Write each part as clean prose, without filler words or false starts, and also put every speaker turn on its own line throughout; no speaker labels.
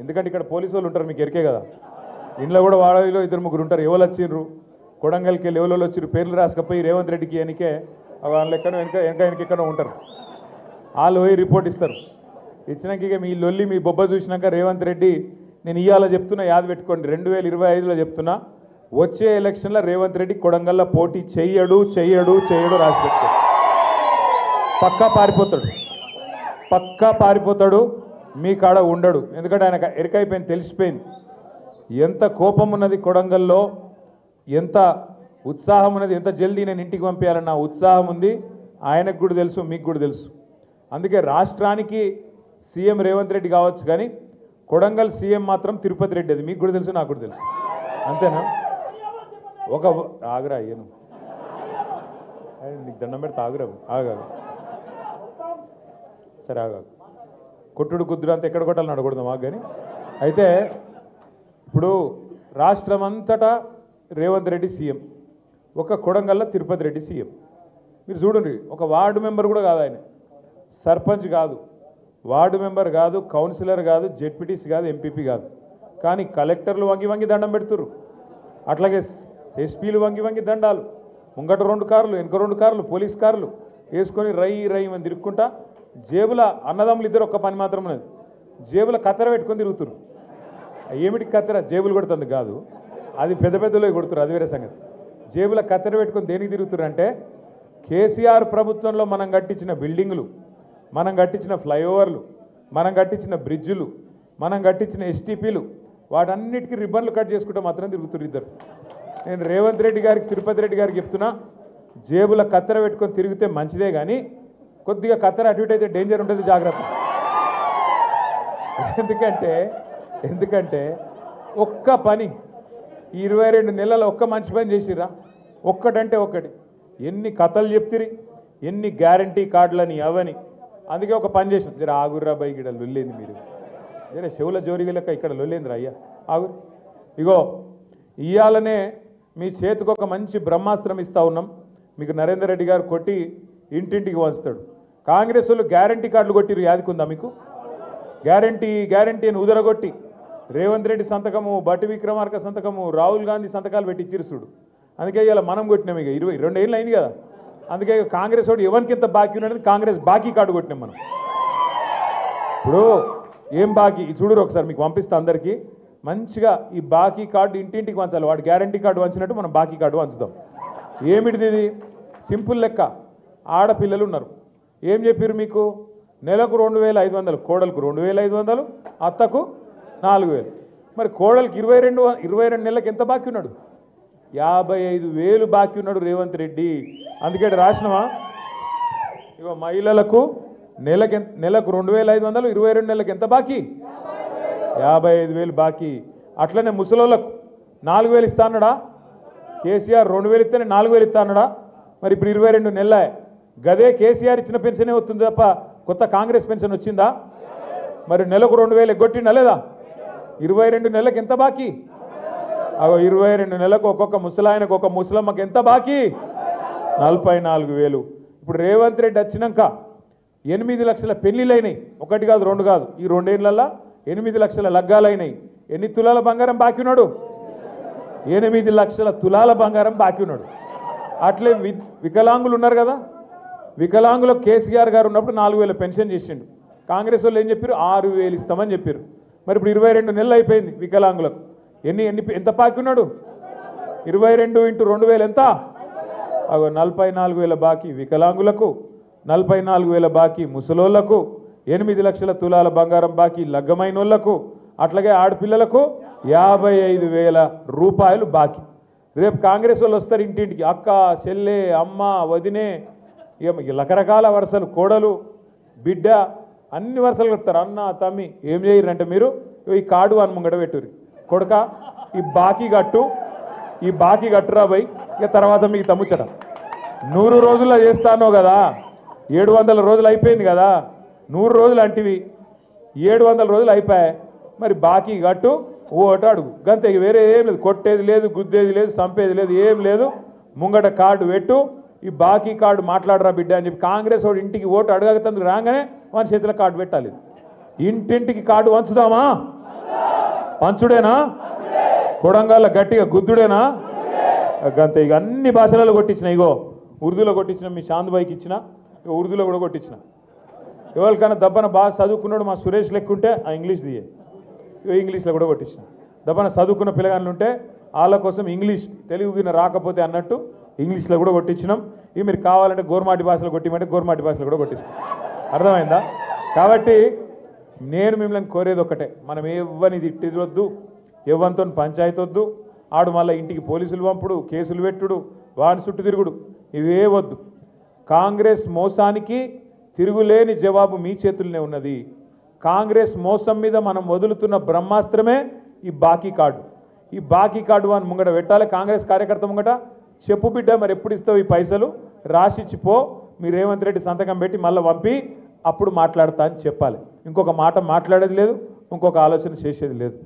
ఎందుకంటే ఇక్కడ పోలీసు వాళ్ళు ఉంటారు, మీకు ఎరికే కదా. ఇంట్లో కూడా వాళ్ళలో ఇద్దరు ముగ్గురు ఉంటారు. ఎవరు వచ్చిండ్రు కొడంగల్కి వెళ్ళి ఎవరు వచ్చిర్రు పేర్లు రాసుకపోయి రేవంత్ రెడ్డికి ఎనికే వాళ్ళ ఎక్కడో వెనకెక్కడో ఉంటారు. వాళ్ళు పోయి రిపోర్ట్ ఇస్తారు. ఇచ్చినాక ఇక మీ లొల్లి మీ బొబ్బ చూసినాక రేవంత్ రెడ్డి నేను ఇవాళ చెప్తున్నా, యాద పెట్టుకోండి, 2025లో చెప్తున్నా, వచ్చే ఎలక్షన్లో రేవంత్ రెడ్డి కొడంగల్లో పోటీ చెయ్యడు రాసి పెట్టుకో. పక్కా పారిపోతాడు, మీ కాడ ఉండడు. ఎందుకంటే ఆయన ఎరికైపోయింది, తెలిసిపోయింది ఎంత కోపం ఉన్నది కొడంగల్లో, ఎంత ఉత్సాహం ఉన్నది, ఎంత జల్దీ నేను ఇంటికి పంపించాలన్న ఉత్సాహం ఉంది. ఆయనకు కూడా తెలుసు, మీకు కూడా తెలుసు. అందుకే రాష్ట్రానికి సీఎం రేవంత్ రెడ్డి కావచ్చు, కానీ కొడంగల్ సీఎం మాత్రం తిరుపతి రెడ్డి. అది మీకు కూడా తెలుసు, నాకు కూడా తెలుసు. అంతేనా? ఒక ఆగ్రా అయ్యాను, నీకు దండం పెడితే ఆగా సరే కొట్టుడు గుద్దుడు అంతా ఎక్కడ కొట్టాలని అడగకూడదు మాకు. కానీ అయితే ఇప్పుడు రాష్ట్రం అంతటా రేవంత్ రెడ్డి సీఎం, ఒక కొడంగల్లో తిరుపతి రెడ్డి సీఎం. మీరు చూడండి, ఒక వార్డు మెంబర్ కూడా కాదు ఆయన, సర్పంచ్ కాదు, వార్డు మెంబర్ కాదు, కౌన్సిలర్ కాదు, జెడ్పీటీసీ కాదు, ఎంపీపీ కాదు. కానీ కలెక్టర్లు వంగి దండం పెడుతుర్రు, అట్లాగే ఎస్పీలు వంగి దండాలు, ముంగట 2 కార్లు వెనక 2 కార్లు పోలీస్ కార్లు వేసుకొని రై అని తిరుక్కుంటా, జేబుల అన్నదమ్ములు ఇద్దరు ఒక్క పని మాత్రం ఉన్నది, జేబుల కత్తెర పెట్టుకొని తిరుగుతురు. ఏమిటి కత్తెర? జేబులు కొడుతుంది కాదు, అది పెద్దలో కొడుతురు, అది వేరే సంగతి. జేబుల కత్తెర పెట్టుకొని దేనికి తిరుగుతురు అంటే, కేసీఆర్ ప్రభుత్వంలో మనం కట్టించిన బిల్డింగులు, మనం కట్టించిన ఫ్లైఓవర్లు, మనం కట్టించిన బ్రిడ్జులు, మనం కట్టించిన ఎస్టీపీలు, వాటన్నిటికీ రిబ్బన్లు కట్ చేసుకుంటే మాత్రం తిరుగుతురు ఇద్దరు. నేను రేవంత్ రెడ్డి గారికి, తిరుపతి రెడ్డి గారికి చెప్తున్నా, జేబుల కత్తెర పెట్టుకొని తిరిగితే మంచిదే, కానీ కొద్దిగా కత్తెర అటు ఇటు అయితే డేంజర్ ఉంటుంది, జాగ్రత్త. ఎందుకంటే ఒక్క పని 22 నెలల ఒక్క మంచి పని చేసిరా, ఒక్కటంటే ఒక్కటి. ఎన్ని కథలు చెప్తిరి, ఎన్ని గ్యారంటీ కార్డులని అవని. అందుకే ఒక పని చేసిన, జర ఆగుర్రా బై, ఇక్కడ లొల్లేంది మీరు, జర చెవుల జోరిగా లెక్క ఇక్కడ లొల్లేందిరా అయ్యా ఆగురు. ఇగో ఇవాళనే మీ చేతికి ఒక మంచి బ్రహ్మాస్త్రం ఇస్తా ఉన్నాం. మీకు నరేందర్ రెడ్డి గారు కొట్టి ఇంటింటికి వంచుతాడు. కాంగ్రెస్ వాళ్ళు గ్యారంటీ కార్డులు కొట్టిరు, యాదికుందా మీకు? గ్యారంటీ అని ఉదరగొట్టి రేవంత్ రెడ్డి సంతకము, బట్టి విక్రమార్క సంతకము, రాహుల్ గాంధీ సంతకాలు పెట్టి ఇచ్చిరుసుడు. అందుకే ఇలా మనం కొట్టినాం. ఇక 22 ఏళ్ళు అయింది కదా. అందుకే కాంగ్రెస్ వాడు ఎవరికి ఎంత బాకీ ఉన్నాడని కాంగ్రెస్ బాకీ కార్డు కొట్టినాం మనం. ఇప్పుడు ఏం బాకీ చూడరు, ఒకసారి మీకు పంపిస్తా అందరికీ. మంచిగా ఈ బాకీ కార్డు ఇంటింటికి వంచాలి. వాడు గ్యారంటీ కార్డు వంచినట్టు మనం బాకీ కార్డు వంచుదాం. ఏమిటిది ఇది? సింపుల్ లెక్క. ఆడపిల్లలు ఉన్నారు, ఏం చెప్పారు మీకు? నెలకు 2500, కోడలకు 2500, అత్తకు 4000. మరి కోడలకు 22 నెలలకు ఎంత బాకీ ఉన్నాడు? 55,000 బాకీ ఉన్నాడు రేవంత్ రెడ్డి. అందుకే రాసినవా, ఇగో మహిళలకు నెలకు 2500, 22 నెలలకు ఎంత బాకీ? 55,000 బాకీ. అట్లనే ముసలోళ్ళకు 4000 ఇస్తా అన్నాడా? కేసీఆర్ 2000 ఇస్తేనే 4000 ఇస్తా అన్నాడా? మరి ఇప్పుడు 22 నెలలే. గదే కేసీఆర్ ఇచ్చిన పెన్షనే వస్తుంది తప్ప కొత్త కాంగ్రెస్ పెన్షన్ వచ్చిందా? మరి నెలకు 2000 ఎగ్గొట్టిండా లేదా? 22 నెలలకు ఎంత బాకీ? 22 నెలలకు ఒక్కొక్క ముసలాయనకు, ఒక ముసలమ్మకి ఎంత బాకీ? 44,000. ఇప్పుడు రేవంత్ రెడ్డి వచ్చినాక 8 లక్షల పెళ్లిళ్ళైనాయి, 1 కాదు 2 కాదు. ఈ 2 ఏళ్లలో 8 లక్షల లగ్గాలైనాయి. ఎన్ని తులాల బంగారం బాకీ ఉన్నాడు? 8 లక్షల తులాల బంగారం బాకీ ఉన్నాడు. అట్లే వికలాంగులు ఉన్నారు కదా, వికలాంగులకు కేసీఆర్ గారు ఉన్నప్పుడు 4,000 పెన్షన్ చేసిండు. కాంగ్రెస్ వాళ్ళు ఏం చెప్పారు? 6,000 ఇస్తామని చెప్పారు. మరి ఇప్పుడు 22 నెలలు అయిపోయింది వికలాంగులకు. ఎంత బాకీ ఉన్నాడు? 22 × 2000 ఎంత? 44,000 బాకీ వికలాంగులకు, 44,000 బాకీ ముసలోళ్లకు, 8 లక్షల తులాల బంగారం బాకీ లగ్గమైన వాళ్ళకు, అట్లాగే ఆడపిల్లలకు 55,000 రూపాయలు బాకీ. రేపు కాంగ్రెస్ వాళ్ళు వస్తారు ఇంటింటికి, అక్క, చెల్లె, అమ్మ, వదినే, ఇక రకరకాల వరుసలు, కోడలు, బిడ్డ, అన్ని వరుసలు చెప్తారు. అన్న, తమ్మి ఏం చేయరంటే మీరు ఈ కార్డు అని ముంగట పెట్టుర్రి, కొడుక ఈ బాకీ కట్టురా పోయి, ఇక తర్వాత మీకు తమ్ముచ్చట 100 రోజుల్లో చేస్తానో కదా, 700 రోజులు అయిపోయింది కదా, 100 రోజులు అంటివి 700 రోజులు అయిపోయాయి. మరి బాకీ కట్టు, ఓట అడుగు, గంతే. వేరే ఏం లేదు, కొట్టేది లేదు, గుద్దేది లేదు, చంపేది లేదు, ఏం లేదు. ముంగట కార్డు పెట్టు, ఈ బాకీ కార్డు మాట్లాడరా బిడ్డ అని చెప్పి కాంగ్రెస్ వాడు ఇంటికి ఓటు అడగతందుకు రాగానే వాని చేతిలో కార్డు పెట్టాలి. ఇంటింటికి కార్డు వంచుదామా? పంచుడేనా కొడంగల్ గట్టిగా గుద్దుడేనా గంతే ఇక అన్ని భాషలలో కొట్టించిన ఇగో ఉర్దూలో కొట్టించిన మీ శాంతిబాయికి ఇచ్చిన ఇక ఉర్దూలో కూడా కొట్టించిన ఎవరికైనా దబ్బన బాగా చదువుకున్నాడు మా సురేష్ లెక్కుంటే ఆ ఇంగ్లీష్ దియే ఇక ఇంగ్లీష్లో కూడా కొట్టించిన దబ్బన చదువుకున్న పిల్లగాళ్ళు ఉంటే వాళ్ళ కోసం ఇంగ్లీష్ తెలుగు విన రాకపోతే అన్నట్టు ఇంగ్లీష్లో కూడా కొట్టించినాం ఇక మీరు కావాలంటే గోర్మాటి భాషలో కొట్టిమంటే గోర్మాటి భాషలో కూడా కొట్టిస్తాం అర్థమైందా కాబట్టి నేను మిమ్మల్ని కోరేది ఒకటే మనం ఎవ్వని తిట్టివద్దు ఎవ్వనితో పంచాయతీ వద్దు ఆడు మళ్ళీ ఇంటికి పోలీసులు పంపుడు కేసులు పెట్టుడు వాని చుట్టూ తిరుగుడు ఇవే వద్దు కాంగ్రెస్ మోసానికి తిరుగులేని జవాబు మీ చేతుల్లోనే ఉన్నది కాంగ్రెస్ మోసం మీద మనం వదులుతున్న బ్రహ్మాస్త్రమే ఈ బాకీ కార్డు ఈ బాకీ కార్డు అని ముంగట పెట్టాలి కాంగ్రెస్ కార్యకర్త ముంగట చెప్పు బిడ్డ మరి ఎప్పుడు ఇస్తావు ఈ పైసలు రాసిచ్చిపో మీ రేవంత్ రెడ్డి సంతకం పెట్టి మళ్ళీ పంపి అప్పుడు మాట్లాడతా అని చెప్పాలి ఇంకొక మాట మాట్లాడేది లేదు ఇంకొక ఆలోచన చేసేది లేదు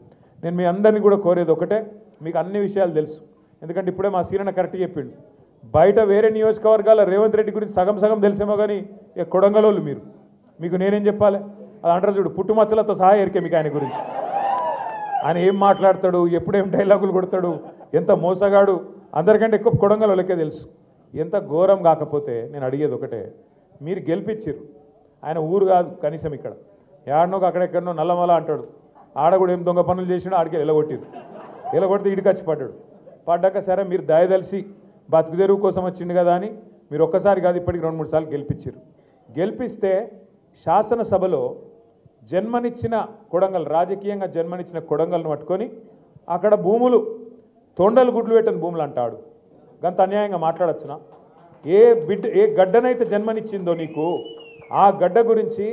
నేను మీ అందరినీ కూడా కోరేది ఒకటే మీకు అన్ని విషయాలు తెలుసు ఎందుకంటే ఇప్పుడే మా సీరన్న కరెక్ట్ చెప్పిండు బయట వేరే నియోజకవర్గాల రేవంత్ రెడ్డి గురించి సగం సగం తెలిసేమో కానీ ఇక కొడంగలోళ్ళు మీరు మీకు నేనేం చెప్పాలి అది అంటారు చూడు పుట్టుమచ్చలతో సహా ఎరికే మీకు ఆయన గురించి ఆయన ఏం మాట్లాడతాడు ఎప్పుడేం డైలాగులు కొడతాడు ఎంత మోసగాడు అందరికంటే ఎక్కువ కొడంగలోళ్ళకే తెలుసు ఎంత ఘోరం కాకపోతే నేను అడిగేది ఒకటే మీరు గెలిపించారు ఆయన ఊరు కాదు కనీసం ఇక్కడ ఏడనో అక్కడెక్కడనో నల్లమల అంటాడు ఆడ కూడా ఏం దొంగ పనులు చేసినా ఆడికి ఎలగొట్టిరు ఎలగొడితే ఇడికి వచ్చి పడ్డాడు పడ్డాక సరే మీరు దయదలిసి బతుకు తెరువు కోసం వచ్చింది కదా అని మీరు ఒక్కసారి కాదు ఇప్పటికి 2-3 సార్లు గెలిపించారు గెలిపిస్తే శాసనసభలో జన్మనిచ్చిన కొడంగల్ రాజకీయంగా జన్మనిచ్చిన కొడంగల్ను పట్టుకొని అక్కడ భూములు తొండలు గుడ్లు పెట్టని భూములు అంటాడు గంత అన్యాయంగా మాట్లాడచ్చునా ఏ గడ్డనైతే జన్మనిచ్చిందో నీకు ఆ గడ్డ గురించి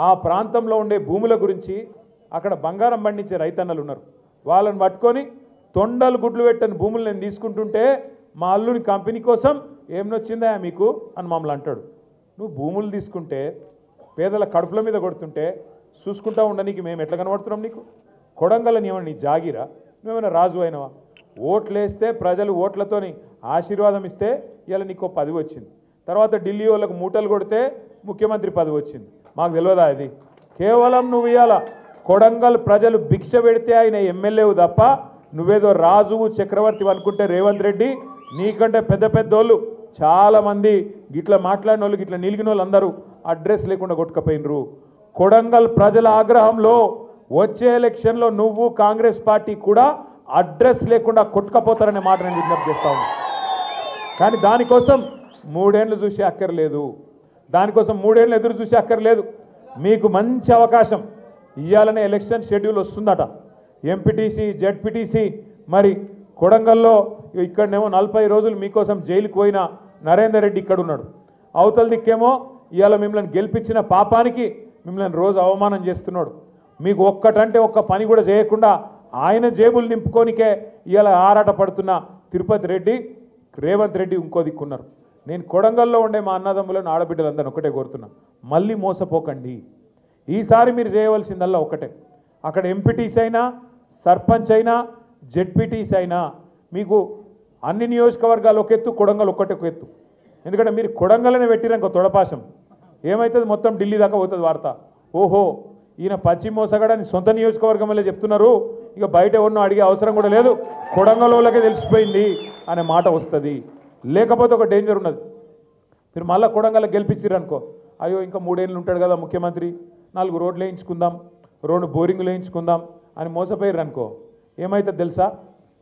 ఆ ప్రాంతంలో ఉండే భూముల గురించి అక్కడ బంగారం పండించే రైతన్నలు ఉన్నారు వాళ్ళని పట్టుకొని తొండలు గుడ్లు పెట్టని భూములు నేను తీసుకుంటుంటే మా అల్లుని కంపెనీ కోసం ఏం నొచ్చిందా మీకు అని మమ్మల్ని అంటాడు నువ్వు భూములు తీసుకుంటే పేదల కడుపుల మీద కొడుతుంటే చూసుకుంటా ఉండనీకి మేము ఎట్లా కనబడుతున్నాం నీకు కొడంగల్ని ఏమన్నా నీ జాగిరా నువ్వేమైనా రాజు అయినవా ఓట్లేస్తే ప్రజలు ఓట్లతోని ఆశీర్వాదం ఇస్తే ఇలా నీకు 10 వచ్చింది తర్వాత ఢిల్లీ వాళ్ళకు మూటలు కొడితే ముఖ్యమంత్రి 10 వచ్చింది మాకు తెలియదా అది కేవలం నువ్వు ఇవాళ కొడంగల్ ప్రజలు భిక్ష పెడితే ఆయన ఎమ్మెల్యేవు తప్ప నువ్వేదో రాజువు చక్రవర్తి అనుకుంటే రేవంత్ రెడ్డి నీకంటే పెద్ద పెద్దోళ్ళు చాలామంది గిట్లా మాట్లాడిన వాళ్ళు గిట్లా నిలిగిన వాళ్ళు అందరూ అడ్రస్ లేకుండా కొట్టుకపోయినరు కొడంగల్ ప్రజల ఆగ్రహంలో వచ్చే ఎలక్షన్లో నువ్వు కాంగ్రెస్ పార్టీ కూడా అడ్రస్ లేకుండా కొట్టుకపోతారనే మాట నేను విజ్ఞప్తి చేస్తా ఉన్నా కానీ దానికోసం 3 ఏళ్ళు చూసే అక్కర్లేదు దానికోసం 3 ఏళ్ళు ఎదురు చూసే అక్కర్లేదు మీకు మంచి అవకాశం ఇవాళనే ఎలక్షన్ షెడ్యూల్ వస్తుందట ఎంపీటీసీ జెడ్పీటీసీ మరి కొడంగల్లో ఇక్కడనేమో 40 రోజులు మీకోసం జైలుకు పోయిన నరేందర్ రెడ్డి ఇక్కడ ఉన్నాడు అవతల దిక్కేమో ఇవాళ మిమ్మల్ని గెలిపించిన పాపానికి మిమ్మల్ని రోజు అవమానం చేస్తున్నాడు మీకు ఒక్కటంటే ఒక్క పని కూడా చేయకుండా ఆయన జేబులు నింపుకోనికే ఇవాళ ఆరాట పడుతున్న తిరుపతి రెడ్డి రేవంత్ రెడ్డి ఇంకో దిక్కున్నారు నేను కొడంగల్లో ఉండే మా అన్నదమ్ములను ఆడబిడ్డలందరినీ ఒకటే కోరుతున్నా మళ్ళీ మోసపోకండి ఈసారి మీరు చేయవలసిందల్లా ఒకటే అక్కడ ఎంపీటీసీ అయినా సర్పంచ్ అయినా జెడ్పీటీసీ అయినా మీకు అన్ని నియోజకవర్గాలు ఒక ఎత్తు కొడంగల్ ఒక్కటే ఒక ఎత్తు ఎందుకంటే మీరు కొడంగల్నే పెట్టిన ఇంకో తొడపాశం ఏమవుతుంది మొత్తం ఢిల్లీ దాకా పోతుంది వార్త ఓహో ఈయన పశ్చిమ మోసగాడని సొంత నియోజకవర్గం వల్లే చెప్తున్నారు ఇక బయట ఎవరినో అడిగే అవసరం కూడా లేదు కొడంగల్ వాళ్ళకే తెలిసిపోయింది అనే మాట వస్తుంది లేకపోతే ఒక డేంజర్ ఉన్నది మీరు మళ్ళీ కొడంగల్ గెలిపించారు అనుకో అయ్యో ఇంకా 3 ఏళ్ళు ఉంటాడు కదా ముఖ్యమంత్రి 4 రోడ్లు వేయించుకుందాం 2 బోరింగ్లు వేయించుకుందాం అని మోసపోయారు అనుకో ఏమైతే తెలుసా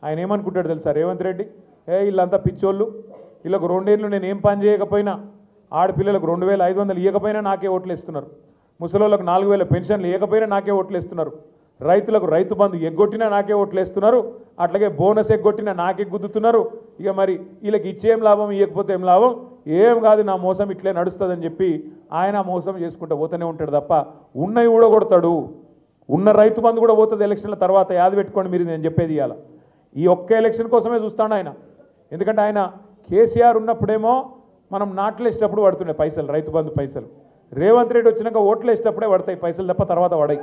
ఆయన ఏమనుకుంటాడు తెలుసా రేవంత్ రెడ్డి వీళ్ళంతా పిచ్చోళ్ళు వీళ్ళకు 2 ఏళ్ళు నేను ఏం పని చేయకపోయినా ఆడపిల్లలకు 2500 ఇవ్వకపోయినా నాకే ఓట్లు వేస్తున్నారు ముసలోళ్ళకు 4000 పెన్షన్లు ఇవ్వకపోయినా నాకే ఓట్లు వేస్తున్నారు రైతులకు రైతు బంధు ఎగ్గొట్టినా నాకే ఓట్లు వేస్తున్నారు అట్లాగే బోనస్ ఎగ్గొట్టినా నాకే గుద్దుతున్నారు ఇక మరి వీళ్ళకి ఇచ్చేం లాభం ఇవ్వకపోతే ఏం లాభం ఏం కాదు నా మోసం ఇట్లే నడుస్తుందని చెప్పి ఆయన మోసం చేసుకుంటూ పోతూనే ఉంటాడు తప్ప ఉన్నవి కూడా కొడతాడు ఉన్న రైతు బంధు కూడా పోతుంది ఎలక్షన్ల తర్వాత యాద పెట్టుకోండి మీరు నేను చెప్పేది ఇవాళ ఈ ఒక్క ఎలక్షన్ కోసమే చూస్తాడు ఆయన ఎందుకంటే ఆయన కేసీఆర్ ఉన్నప్పుడేమో మనం నాట్లేసేటప్పుడు పడుతుండే పైసలు రైతు బంధు పైసలు రేవంత్ రెడ్డి వచ్చినాక ఓట్లు వేసేటప్పుడే పడతాయి పైసలు తప్ప తర్వాత పడాయి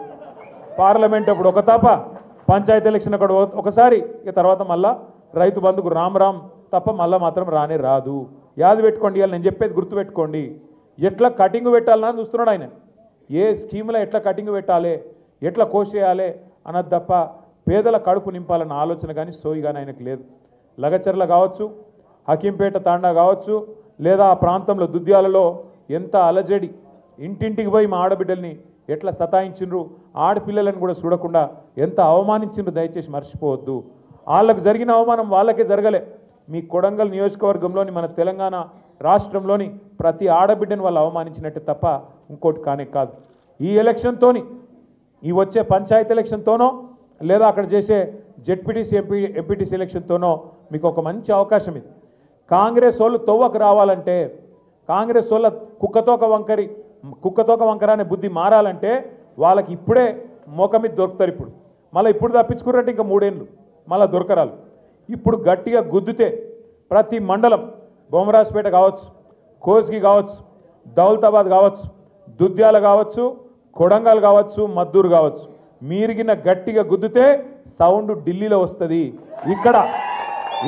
పార్లమెంట్ అప్పుడు ఒక తాప పంచాయతీ ఎలక్షన్ అక్కడ ఒకసారి ఇక తర్వాత మళ్ళా రైతు బంధుకు రామ్ తప్ప మళ్ళీ మాత్రం రానే రాదు యాద పెట్టుకోండి ఇవాళ నేను చెప్పేది గుర్తుపెట్టుకోండి ఎట్లా కటింగ్ పెట్టాలన్నా చూస్తున్నాడు ఆయన ఏ స్కీమ్లో ఎట్లా కటింగ్ పెట్టాలి ఎట్లా కోసేయాలి అన్నది తప్ప పేదల కడుపు నింపాలన్న ఆలోచన కానీ సోయి కానీ ఆయనకు లేదు. లగచర్ల కావచ్చు, హకీంపేట తాండా కావచ్చు, లేదా ఆ ప్రాంతంలో దుద్యాలలో ఎంత అలజడి, ఇంటింటికి పోయి మా ఆడబిడ్డల్ని ఎట్లా సతాయించిండ్రు, ఆడపిల్లలను కూడా చూడకుండా ఎంత అవమానించిండ్రు, దయచేసి మర్చిపోవద్దు. వాళ్ళకు జరిగిన అవమానం వాళ్ళకే జరగలే. మీ కొడంగల్ నియోజకవర్గంలోని మన తెలంగాణ రాష్ట్రంలోని ప్రతి ఆడబిడ్డను వాళ్ళు అవమానించినట్టే తప్ప ఇంకోటి కానే కాదు. ఈ ఎలక్షన్తోని, ఈ వచ్చే పంచాయతీ ఎలక్షన్తోనో లేదా అక్కడ చేసే జెడ్పీటీసీ ఎంపీటీసీ ఎలక్షన్తోనో మీకు ఒక మంచి అవకాశం ఇది. కాంగ్రెస్ వాళ్ళు తొవ్వకు రావాలంటే, కాంగ్రెస్ వాళ్ళ కుక్కతోక వంకర అనే బుద్ధి మారాలంటే వాళ్ళకి ఇప్పుడే మోక మీద దొరుకుతారు. ఇప్పుడు తప్పించుకున్నట్టు ఇంకా 3 ఏళ్ళు మళ్ళీ దొరకరాలు. ఇప్పుడు గట్టిగా గుద్దితే ప్రతి మండలం, బొమ్మరాజ్పేట కావచ్చు, కోస్గి కావచ్చు, దౌలతాబాద్ కావచ్చు, దుద్యాల కావచ్చు, కొడంగల్ కావచ్చు, మద్దూరు కావచ్చు, మీరిగిన గట్టిగా గుద్దితే సౌండ్ ఢిల్లీలో వస్తుంది.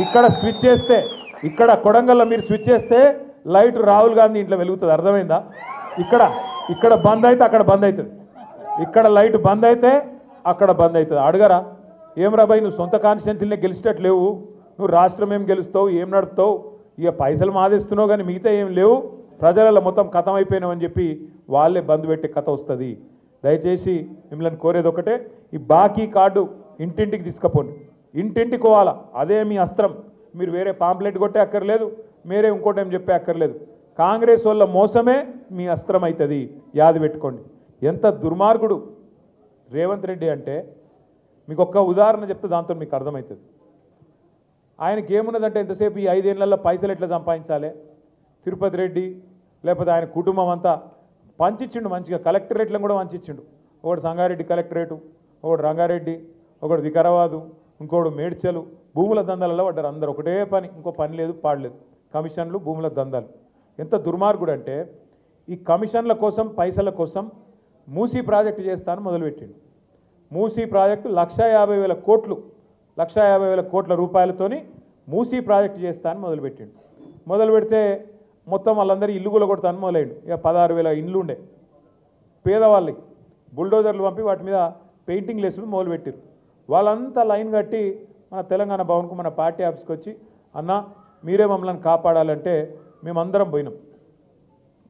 ఇక్కడ స్విచ్ చేస్తే, ఇక్కడ కొడంగల్లో మీరు స్విచ్ చేస్తే లైట్ రాహుల్ గాంధీ ఇంట్లో వెలుగుతుంది. అర్థమైందా? ఇక్కడ బంద్ అయితే అక్కడ బంద్ అవుతుంది, ఇక్కడ లైట్ బంద్ అయితే అక్కడ బంద్ అవుతుంది. అడగరా ఏం రాబాయి, నువ్వు సొంత కాన్స్టిట్యున్సీలనే గెలిచేటట్లేవు, నువ్వు రాష్ట్రం ఏం గెలుస్తావు, ఏం నడుపుతావు, ఇక పైసలు మాదేస్తున్నావు కానీ మిగతా ఏం లేవు, ప్రజలలో మొత్తం కథం అయిపోయినావు అని చెప్పి వాళ్ళే బంద్ పెట్టే కథ వస్తుంది. దయచేసి మిమ్మల్ని కోరేది ఒకటే, ఈ బాకీ కార్డు ఇంటింటికి తీసుకుపోండి, ఇంటింటికి పోవాలా. అదే మీ అస్త్రం. మీరు వేరే పాంప్లెట్ కొట్టే అక్కర్లేదు, మీరే ఇంకోటి ఏం చెప్పే అక్కర్లేదు. కాంగ్రెస్ వాళ్ళ మోసమే మీ అస్త్రం అవుతుంది, యాది పెట్టుకోండి. ఎంత దుర్మార్గుడు రేవంత్ రెడ్డి అంటే మీకు ఒక్క ఉదాహరణ చెప్తే దాంతో మీకు అర్థమవుతుంది. ఆయనకి ఏమున్నదంటే ఎంతసేపు ఈ 5 ఏళ్లలో పైసలు ఎట్లా సంపాదించాలి, తిరుపతి రెడ్డి లేకపోతే ఆయన కుటుంబం అంతా పంచిచ్చిండు మంచిగా. కలెక్టరేట్లను కూడా పంచిచ్చిండు. ఒకడు సంగారెడ్డి కలెక్టరేటు, ఒకడు రంగారెడ్డి, ఒకడు వికారాబాదు, ఇంకోడు మేడ్చలు. భూముల దందాలలో పడ్డారు అందరు. ఒకటే పని, ఇంకో పని లేదు పాడలేదు, కమిషన్లు, భూముల దందాలు. ఎంత దుర్మార్గుడు అంటే ఈ కమిషన్ల కోసం, పైసల కోసం మూసీ ప్రాజెక్టు చేస్తాను మొదలుపెట్టిండు. మూసీ ప్రాజెక్టు 1,50,000 కోట్లు, 1,50,000 కోట్ల రూపాయలతోని మూసీ ప్రాజెక్టు చేస్తాను మొదలుపెట్టిండు. మొదలు పెడితే మొత్తం వాళ్ళందరూ ఇల్లు కూలగొడతాను మొదలైండు. ఇక 16,000 ఇండ్లు ఉండే పేదవాళ్ళకి బుల్డోజర్లు పంపి వాటి మీద పెయింటింగ్లు వేసుడు మొదలుపెట్టారు. వాళ్ళంతా లైన్ కట్టి మన తెలంగాణ భవన్కు, మన పార్టీ ఆఫీస్కి వచ్చి, అన్న మీరే మమ్మల్ని కాపాడాలంటే మేమందరం పోయినాం,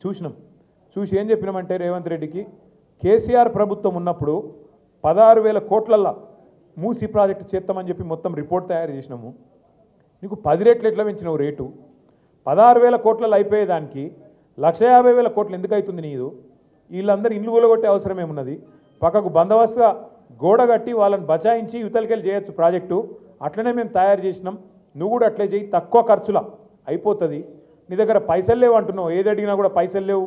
చూసినాం. చూసి ఏం చెప్పినామంటే రేవంత్ రెడ్డికి, కేసీఆర్ ప్రభుత్వం ఉన్నప్పుడు 16,000 కోట్లల్లో మూసీ ప్రాజెక్టు చేస్తామని చెప్పి మొత్తం రిపోర్ట్ తయారు చేసినాము. నీకు 10 రెట్లు ఎట్లా పెంచినావు రేటు? 16,000 కోట్లలో అయిపోయేదానికి 1,50,000 కోట్లు ఎందుకు అవుతుంది నీదు? వీళ్ళందరూ ఇండ్లు కూలగొట్టే అవసరం ఏమున్నది? పక్కకు బందోబస్తుగా గోడ కట్టి వాళ్ళని బచాయించి యువతలకెళ్ళి చేయొచ్చు ప్రాజెక్టు. అట్లనే మేము తయారు చేసినాం, నువ్వు కూడా అట్లే చేయి, తక్కువ ఖర్చులా అయిపోతుంది. నీ దగ్గర పైసలు లేవు అంటున్నావు, ఏది అడిగినా కూడా పైసలు లేవు,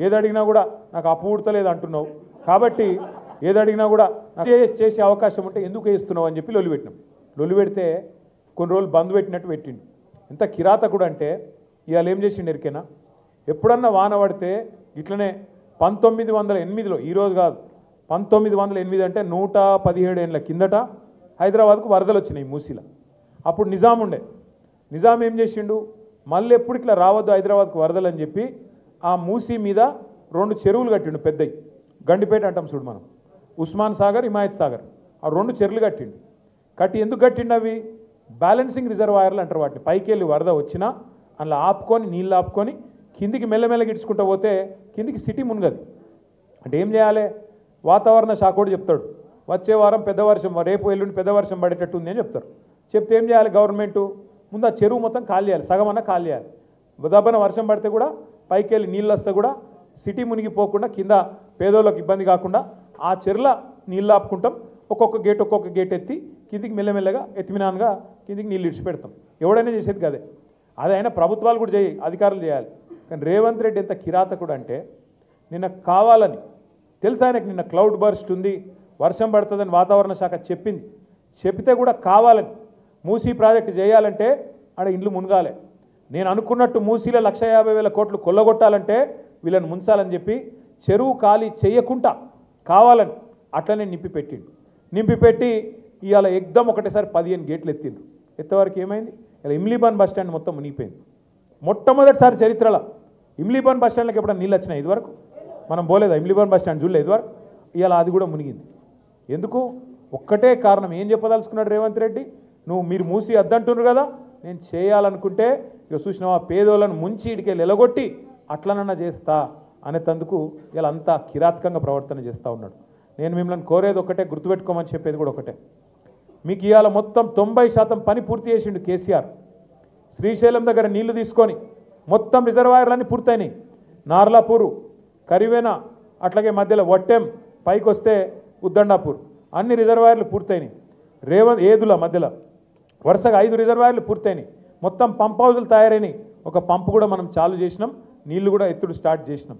ఏది అడిగినా కూడా నాకు అప్పు పుడతలేదు అంటున్నావు. కాబట్టి ఏది అడిగినా కూడా చేసే అవకాశం ఉంటే ఎందుకు వేస్తున్నావు అని చెప్పి లొల్లి పెట్టినాం. లొల్లి పెడితే కొన్ని రోజులు బంద్ పెట్టినట్టు పెట్టిండు. ఎంత కిరాతకుడు అంటే ఇవాళ ఏం చేసిండు ఎరికేనా? ఎప్పుడన్నా వాన పడితే ఇట్లనే 1908లో, ఈరోజు కాదు 1908 అంటే 117 ఏళ్ళ కిందట హైదరాబాద్కు వరదలు వచ్చినాయి మూసీలో. అప్పుడు నిజాం ఉండే. నిజాం ఏం చేసిండు, మళ్ళీ ఎప్పుడు ఇట్లా రావద్దు హైదరాబాద్కు వరదలు అని చెప్పి ఆ మూసీ మీద 2 చెరువులు కట్టిండు పెద్దవి. గండిపేట అంటాం చూడు మనం, ఉస్మాన్ సాగర్, హిమాయత్ సాగర్, ఆ 2 చెరువులు కట్టిండు. కట్టి ఎందుకు కట్టిండు? అవి బ్యాలెన్సింగ్ రిజర్వాయర్లు అంటారు వాటిని. పైకి వెళ్ళి వరద వచ్చినా అందులో ఆపుకొని, నీళ్ళు ఆపుకొని కిందికి మెల్లమెల్లగా ఇడ్చుకుంటూ పోతే కిందికి సిటీ మునగది. అంటే ఏం చేయాలి? వాతావరణ శాఖ కూడా చెప్తాడు, వచ్చే వారం పెద్ద వర్షం, రేపు ఎల్లుండి పెద్ద వర్షం పడేటట్టు ఉంది అని చెప్తారు. చెప్తే ఏం చేయాలి గవర్నమెంటు? ముందు ఆ చెరువు మొత్తం ఖాళీ చేయాలి, సగం అన్న ఖాళీ చేయాలి. దబ్బన వర్షం పడితే కూడా పైకి వెళ్ళి నీళ్ళు వస్తే కూడా సిటీ మునిగిపోకుండా, కింద పేదోళ్ళకి ఇబ్బంది కాకుండా ఆ చెరువుల నీళ్ళు ఆపుకుంటాం. ఒక్కొక్క గేట్ ఎత్తి కిందికి మెల్లమెల్లగా ఎత్తిమినాన్గా కిందికి నీళ్ళు ఇడిచిపెడతాం. ఎవడైనా చేసేది కదే. అది అయినా ప్రభుత్వాలు కూడా అధికారులు చేయాలి. కానీ రేవంత్ రెడ్డి ఎంత కిరాతకుడు అంటే, నిన్న కావాలని తెలుసు ఆయనకు, నిన్న క్లౌడ్ బర్స్ట్ ఉంది, వర్షం పడుతుందని వాతావరణ శాఖ చెప్పింది. చెప్తే కూడా కావాలని మూసీ ప్రాజెక్టు చేయాలంటే ఆడ ఇండ్లు మునగాలి. నేను అనుకున్నట్టు మూసీలో 1,50,000 కోట్లు కొల్లగొట్టాలంటే వీళ్ళని ముంచాలని చెప్పి చెరువు ఖాళీ చేయకుండా కావాలని అట్లనే నింపిపెట్టి ఇవాళ ఎగ్దం ఒకటేసారి 15 గేట్లు ఎత్తిండ్రు. ఎత్తవరకు ఏమైంది? ఇలా ఇమ్లీబాన్ బస్ స్టాండ్ మొత్తం మునిగిపోయింది. మొట్టమొదటిసారి చరిత్రలో ఇమ్లీబాన్ బస్ స్టాండ్కి ఎప్పుడైనా నీళ్ళు వచ్చినాయి ఇదివరకు? మనం పోలేదా ఇమ్లీబాన్ బస్ స్టాండ్? చూడలేదు ఇదివరకు. ఇవాళ అది కూడా మునిగింది. ఎందుకు? ఒక్కటే కారణం. ఏం చెప్పదలుచుకున్నాడు రేవంత్ రెడ్డి? మీరు మూసి అద్దంటున్నారు కదా, నేను చేయాలనుకుంటే ఇక చూసినావా పేదోళ్ళను ముంచి ఇడికెళ్ళి ఎలగొట్టి అట్లనన్నా చేస్తా అనేందుకు ఇలా అంతా కిరాతకంగా ప్రవర్తన చేస్తూ ఉన్నాడు. నేను మిమ్మల్ని కోరేది ఒకటే, గుర్తుపెట్టుకోమని చెప్పేది కూడా ఒకటే. మీకు ఇవాళ మొత్తం 90% పని పూర్తి చేసిండు కేసీఆర్. శ్రీశైలం దగ్గర నీళ్లు తీసుకొని మొత్తం రిజర్వాయర్లన్నీ పూర్తయినాయి. నార్లాపూరు, కరివేన, అట్లాగే మధ్యలో వట్టెం, పైకి వస్తే ఉద్దండాపూర్, అన్ని రిజర్వాయర్లు పూర్తయినాయి. ఏదుల మధ్యలో వరుసగా 5 రిజర్వాయర్లు పూర్తయినాయి. మొత్తం పంప్ హౌజులు తయారైనాయి. ఒక పంపు కూడా మనం చాలు చేసినాం, నీళ్లు కూడా ఎత్తుడు స్టార్ట్ చేసినాం.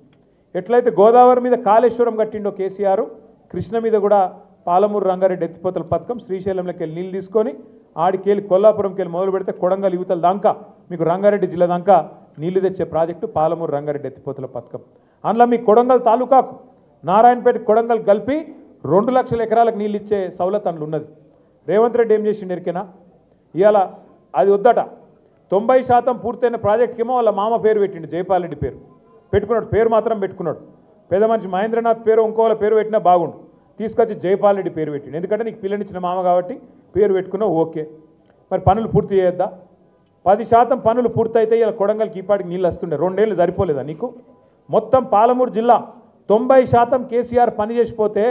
ఎట్లయితే గోదావరి మీద కాళేశ్వరం కట్టిండో కేసీఆర్, కృష్ణ మీద కూడా పాలమూరు రంగారెడ్డి ఎత్తిపోతల పథకం శ్రీశైలంలోకి వెళ్ళి నీళ్ళు తీసుకొని ఆడికెళ్ళి కొల్లాపురంకి వెళ్ళి మొదలు పెడితే కొడంగల్ యువతల దాకా మీకు రంగారెడ్డి జిల్లా దాకా నీళ్లు తెచ్చే ప్రాజెక్టు పాలమూరు రంగారెడ్డి ఎత్తిపోతల పథకం. అందులో మీ కొడంగల్ తాలూకాకు నారాయణపేట కొడంగల్ కలిపి 2 లక్షల ఎకరాలకు నీళ్ళు ఇచ్చే సౌలత్ అందులో ఉన్నది. రేవంత్ రెడ్డి ఏం చేసిండు ఎరికేనా? ఇవాళ అది వద్దట. 90% పూర్తయిన ప్రాజెక్ట్కి ఏమో వాళ్ళ మామ పేరు పెట్టిండు, జైపాల్ రెడ్డి పేరు పెట్టుకున్నాడు. పేరు మాత్రం పెట్టుకున్నాడు. పెద్ద మనిషి మహేంద్రనాథ్ పేరు ఇంకోళ్ళ పేరు పెట్టినా బాగుండు. తీసుకొచ్చి జైపాల్ రెడ్డి పేరు పెట్టిండు. ఎందుకంటే నీకు పిల్లనిచ్చిన మామ కాబట్టి పేరు పెట్టుకున్నావు, ఓకే. మరి పనులు పూర్తి చేయొద్దా? 10% పనులు పూర్తయితే ఇలా కొడంగల్కి ఈపాటికి నీళ్ళు వస్తుండే. 2 ఏళ్ళు సరిపోలేదా నీకు? మొత్తం పాలమూరు జిల్లా 90% కేసీఆర్ పని చేసిపోతే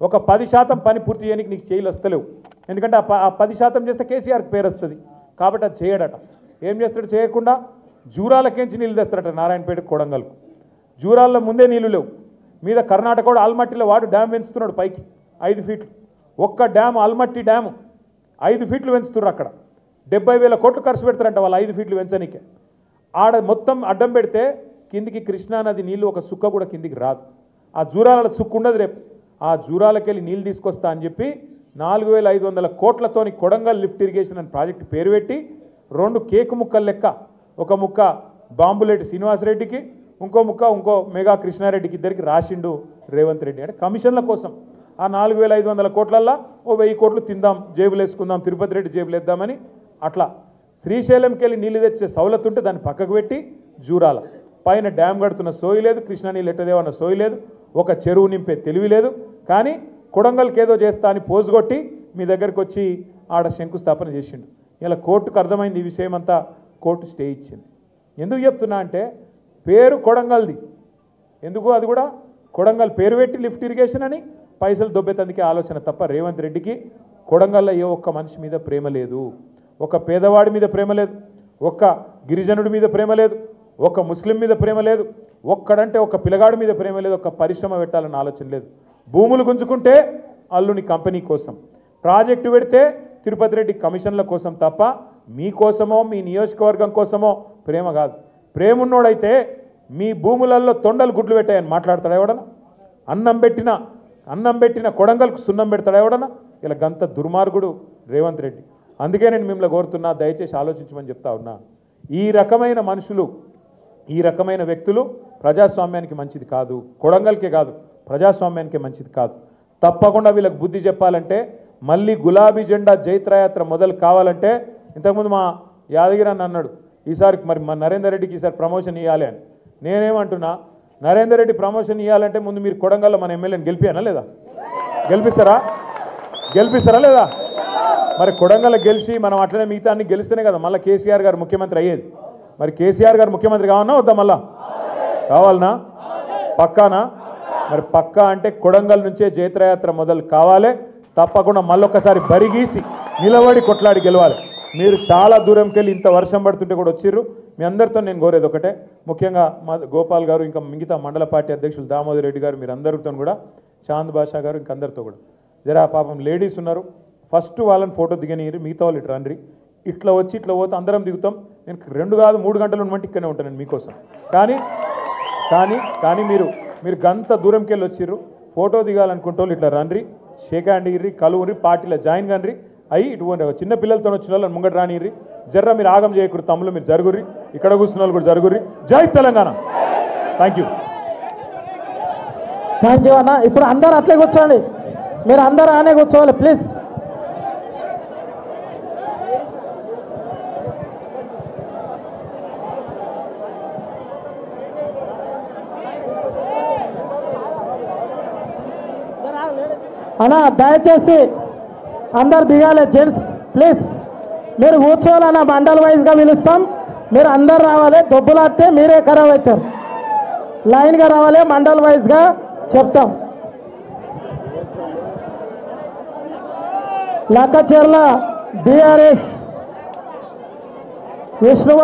ఒక 10% పని పూర్తి చేయడానికి నీకు చేయలు వస్తలేవు. ఎందుకంటే ఆ 10% చేస్తే కేసీఆర్కి పేరు వస్తుంది కాబట్టి అది చేయడట. ఏం చేస్తాడు? చేయకుండా జూరాలకేంచి నీళ్ళు తెస్తాడట నారాయణపేట కొడంగల్కు. జూరాల్లో ముందే నీళ్లు లేవు. మీద కర్ణాటక కూడా ఆల్మట్టిలో వాడు డ్యామ్ పెంచుతున్నాడు పైకి 5 ఫీట్లు. ఒక్క డ్యామ్ ఆల్మట్టి డ్యాము 5 ఫీట్లు పెంచుతున్నారు. అక్కడ 70,000 కోట్లు ఖర్చు పెడతారంట వాళ్ళు 5 ఫీట్లు పెంచనీకే. ఆడ మొత్తం అడ్డం పెడితే కిందికి కృష్ణానది నీళ్ళు ఒక సుక్క కూడా కిందికి రాదు. ఆ జూరాల సుక్కు ఉండదు. రేపు ఆ జూరాలకెళ్ళి నీళ్ళు తీసుకొస్తా అని చెప్పి 4,500 కోట్లతోని కొడంగల్ లిఫ్ట్ ఇరిగేషన్ అని ప్రాజెక్టు పేరు పెట్టి 2 కేకు ముక్కలు లెక్క, ఒక ముక్క బాంబులేటి శ్రీనివాసరెడ్డికి, ఇంకో మెగా కృష్ణారెడ్డికి, ఇద్దరికి రాసిండు రేవంత్ రెడ్డి. అంటే కమిషన్ల కోసం ఆ 4,500 కోట్లల్లో 1000 కోట్లు తిందాం, జేబులు వేసుకుందాం, తిరుపతి రెడ్డి జేబులు వేద్దామని అట్లా శ్రీశైలంకి వెళ్ళి నీళ్ళు తెచ్చే సౌలత్ ఉంటే దాన్ని పక్కకు పెట్టి జూరాల పైన డ్యామ్ కడుతున్న సోయి లేదు, కృష్ణా నీళ్ళు ఎట్టదేవన్న సోయి లేదు, ఒక చెరువు నింపే తెలివి లేదు. కానీ కొడంగల్కి ఏదో చేస్తా అని పోజుగొట్టి మీ దగ్గరికి వచ్చి ఆడ శంకుస్థాపన చేసిండు. ఇలా కోర్టుకు అర్థమైంది ఈ విషయం అంతా. కోర్టు స్టే ఇచ్చింది. ఎందుకు చెప్తున్నా అంటే పేరు కొడంగల్ది. ఎందుకు అది కూడా కొడంగల్ పేరు పెట్టి లిఫ్ట్ ఇరిగేషన్ అని పైసలు దొబ్బేతందుకే ఆలోచన తప్ప రేవంత్ రెడ్డికి కొడంగల్లో ఏ ఒక్క మనిషి మీద ప్రేమ లేదు, ఒక పేదవాడి మీద ప్రేమ లేదు, ఒక్క గిరిజనుడి మీద ప్రేమ లేదు, ఒక ముస్లిం మీద ప్రేమ లేదు, ఒక్కడంటే ఒక పిల్లగాడి మీద ప్రేమ లేదు, ఒక పరిశ్రమ పెట్టాలన్న ఆలోచన లేదు. భూములు గుంజుకుంటే అల్లుని కంపెనీ కోసం, ప్రాజెక్టు పెడితే తిరుపతి రెడ్డి కమిషన్ల కోసం తప్ప మీకోసమో మీ నియోజకవర్గం కోసమో ప్రేమ కాదు. ప్రేమ ఉన్నోడైతే మీ భూములలో తొండలు గుడ్లు పెట్టాయని మాట్లాడతాడు ఎవడన్నా? అన్నం పెట్టిన కొడంగల్కు సున్నం పెడతాడు ఎవడన్నా? ఇలా గంత దుర్మార్గుడు రేవంత్ రెడ్డి. అందుకే నేను మిమ్మల్ని కోరుతున్నా, దయచేసి ఆలోచించమని చెప్తా ఉన్నా. ఈ రకమైన మనుషులు, ఈ రకమైన వ్యక్తులు ప్రజాస్వామ్యానికి మంచిది కాదు. కొడంగల్కే కాదు, ప్రజాస్వామ్యానికి మంచిది కాదు. తప్పకుండా వీళ్ళకి బుద్ధి చెప్పాలంటే, మళ్ళీ గులాబీ జెండా జైత్రయాత్ర మొదలు కావాలంటే, ఇంతకుముందు మా యాదగిరి అన్న అన్నాడు ఈసారి మరి మా నరేందర్ రెడ్డికి ఈసారి ప్రమోషన్ ఇవ్వాలి అని. నేనేమంటున్నా, నరేందర్ రెడ్డి ప్రమోషన్ ఇవ్వాలంటే ముందు మీరు కొడంగల్లో మన ఎమ్మెల్యేని గెలిపియానా లేదా? గెలిపిస్తారా లేదా? మరి కొడంగల్ గెలిచి మనం అట్లనే మిగతా అన్ని గెలిస్తేనే కదా మళ్ళీ కేసీఆర్ గారు ముఖ్యమంత్రి అయ్యేది. మరి కేసీఆర్ గారు ముఖ్యమంత్రి కావాలన్నా వద్దా? మళ్ళా కావాలనా? పక్కానా? మరి పక్కా అంటే కొడంగల్ నుంచే జైత్రయాత్ర మొదలు కావాలి. తప్పకుండా మళ్ళొక్కసారి బరిగీసి నిలబడి కొట్లాడి గెలవాలి. మీరు చాలా దూరంకి వెళ్ళి ఇంత వర్షం పడుతుంటే కూడా వచ్చిర్రు. మీ అందరితో నేను కోరేది ఒకటే, ముఖ్యంగా మా గోపాల్ గారు, ఇంకా మిగతా మండల పార్టీ అధ్యక్షులు దామోదర్ రెడ్డి గారు, మీరు అందరితో కూడా, చాంద్ బాషా గారు, ఇంక అందరితో కూడా, జరా పాపం లేడీస్ ఉన్నారు, ఫస్ట్ వాళ్ళని ఫోటో దిగనియరు, మిగతా వాళ్ళు ఇటు రండి, ఇట్లా వచ్చి ఇట్లా పోతే అందరం దిగుతాం. నేను 2 కాదు 3 గంటలు ఉన్నట్టు ఇక్కడనే ఉంటాను మీకోసం. కానీ మీరు గంత దూరంకి వెళ్ళి వచ్చిర్రు, ఫోటో దిగాలనుకుంటే వాళ్ళు ఇట్లా రండి, షేక్ హ్యాండ్ ఇర్రి, కలువురి, పార్టీలో జాయిన్ కండ్రి, అయ్యి ఇటువంటి చిన్న పిల్లలతో వచ్చిన వాళ్ళు ముంగట రానిర్రి. జర్ర మీరు ఆగం చేయకూడదు, తమ్ముళ్ళు మీరు జరుగుర్రి, ఇక్కడ కూర్చున్న వాళ్ళు కూడా జరుగుర్రి. జై తెలంగాణ. థ్యాంక్ యూ
అన్న. ఇప్పుడు అందరూ అట్లే కూర్చోండి, మీరు అందరూ ఆనే కూర్చోవాలి ప్లీజ్. అన్నా దయచేసి అందరు దిగాలి జెంట్స్ ప్లీజ్. మీరు కూర్చోవాలన్న మండల్ వైజ్గా పిలుస్తాం. మీరు అందరు రావాలి. దొబ్బులాడితే మీరే ఖరాబ్ అవుతారు. లైన్గా రావాలి. మండల్ వైజ్గా చెప్తాం. లక్కచెర్ల డిఆర్ఎస్ విష్ణు